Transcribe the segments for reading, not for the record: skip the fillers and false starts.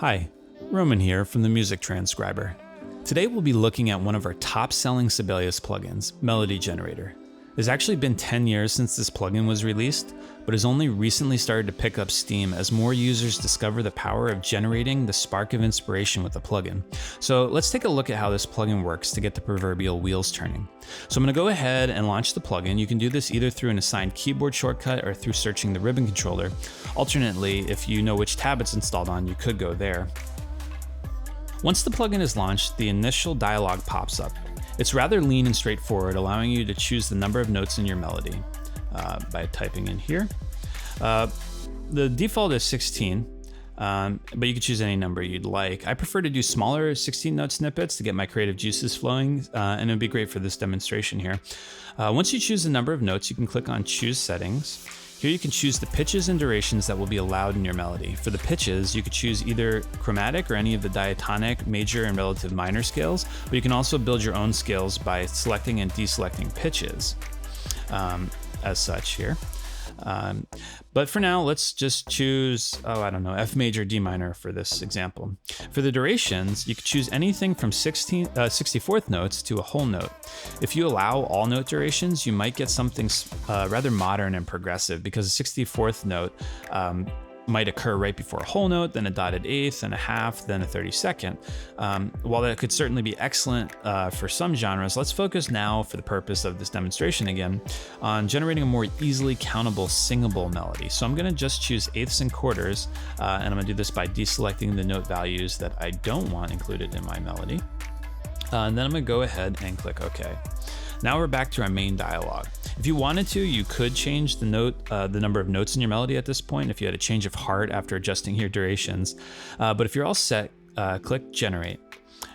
Hi, Roman here from the Music Transcriber. Today we'll be looking at one of our top-selling Sibelius plugins, Melody Generator. It's actually been 10 years since this plugin was released, but has only recently started to pick up steam as more users discover the power of generating the spark of inspiration with the plugin. So let's take a look at how this plugin works to get the proverbial wheels turning. So I'm going to go ahead and launch the plugin. You can do this either through an assigned keyboard shortcut or through searching the ribbon controller. Alternately, if you know which tab it's installed on, you could go there. Once the plugin is launched, the initial dialog pops up. It's rather lean and straightforward, allowing you to choose the number of notes in your melody by typing in here. The default is 16, but you can choose any number you'd like. I prefer to do smaller 16-note snippets to get my creative juices flowing, and it would be great for this demonstration here. Once you choose the number of notes, you can click on Choose Settings. Here you can choose the pitches and durations that will be allowed in your melody. For the pitches, you could choose either chromatic or any of the diatonic, major, and relative minor scales, but you can also build your own scales by selecting and deselecting pitches as such here. But for now, let's just choose, F major, D minor for this example. For the durations, you could choose anything from 64th notes to a whole note. If you allow all note durations, you might get something rather modern and progressive, because a 64th note might occur right before a whole note, then a dotted eighth, and a half, then a 32nd. While that could certainly be excellent for some genres, let's focus now, for the purpose of this demonstration again, on generating a more easily countable, singable melody. So I'm going to just choose eighths and quarters, and I'm going to do this by deselecting the note values that I don't want included in my melody. And then I'm going to go ahead and click OK. Now we're back to our main dialogue. If you wanted to, you could change the number of notes in your melody at this point if you had a change of heart after adjusting your durations. But if you're all set, click Generate.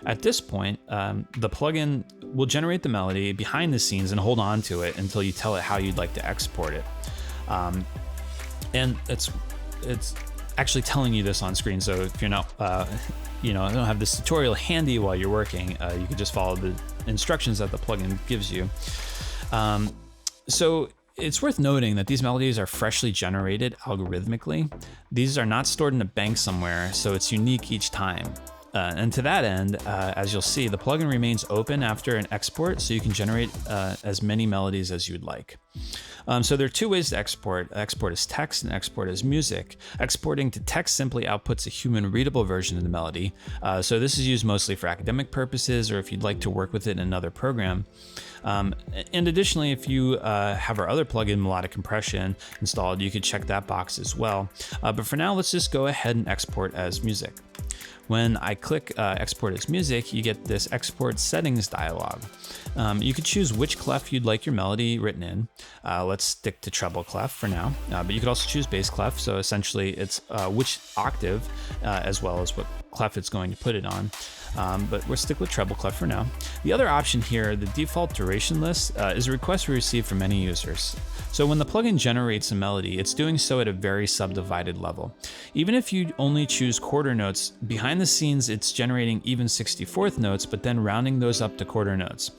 At this point, the plugin will generate the melody behind the scenes and hold on to it until you tell it how you'd like to export it. And it's actually telling you this on screen, so if you're not, I don't have this tutorial handy while you're working, you could just follow the instructions that the plugin gives you. So it's worth noting that these melodies are freshly generated algorithmically. These are not stored in a bank somewhere, so it's unique each time. And to that end, as you'll see, the plugin remains open after an export, so you can generate as many melodies as you'd like. So there are two ways to export. Export as text and export as music. Exporting to text simply outputs a human readable version of the melody. So this is used mostly for academic purposes, or if you'd like to work with it in another program. And additionally, if you have our other plugin, melodic compression, installed, you could check that box as well. But for now, let's just go ahead and export as music. When I click Export as Music, you get this Export Settings dialog. You could choose which clef you'd like your melody written in. Let's stick to treble clef for now, but you could also choose bass clef, so essentially it's which octave as well as what clef it's going to put it on. But we'll stick with treble clef for now. The other option here, the default duration list, is a request we receive from many users. So when the plugin generates a melody, it's doing so at a very subdivided level. Even if you only choose quarter notes, behind the scenes it's generating even 64th notes, but then rounding those up to quarter notes.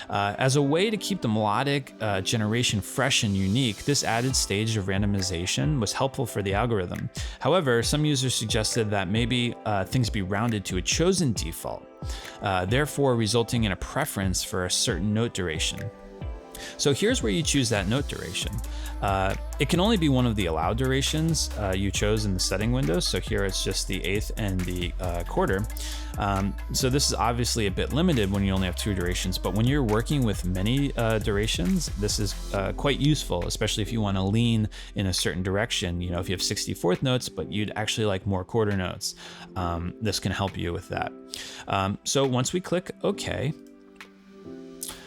As a way to keep the melodic generation fresh and unique, this added stage of randomization was helpful for the algorithm. However, some users suggested that maybe things be rounded to a chosen default, therefore resulting in a preference for a certain note duration. So here's where you choose that note duration. It can only be one of the allowed durations you chose in the setting window. So here it's just the eighth and the quarter. So this is obviously a bit limited when you only have two durations, but when you're working with many durations, this is quite useful, especially if you want to lean in a certain direction. You know, if you have 64th notes, but you'd actually like more quarter notes, this can help you with that. So once we click OK,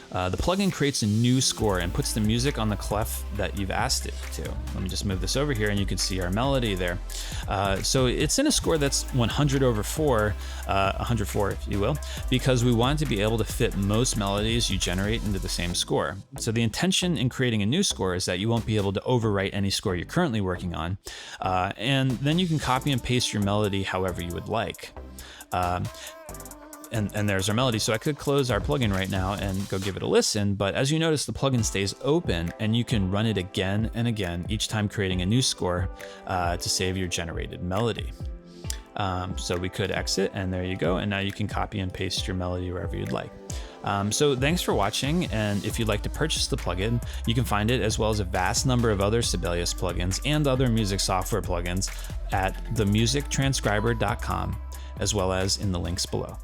the plugin creates a new score and puts the music on the clef that you've asked it to. Let me just move this over here and you can see our melody there. So it's in a score that's 100/4, 104 if you will, because we want to be able to fit most melodies you generate into the same score. So the intention in creating a new score is that you won't be able to overwrite any score you're currently working on. And then you can copy and paste your melody however you would like. And there's our melody. So I could close our plugin right now and go give it a listen, but as you notice, the plugin stays open and you can run it again and again, each time creating a new score to save your generated melody. So we could exit, and there you go. And now you can copy and paste your melody wherever you'd like. So thanks for watching, and if you'd like to purchase the plugin, you can find it as well as a vast number of other Sibelius plugins and other music software plugins at themusictranscriber.com, as well as in the links below.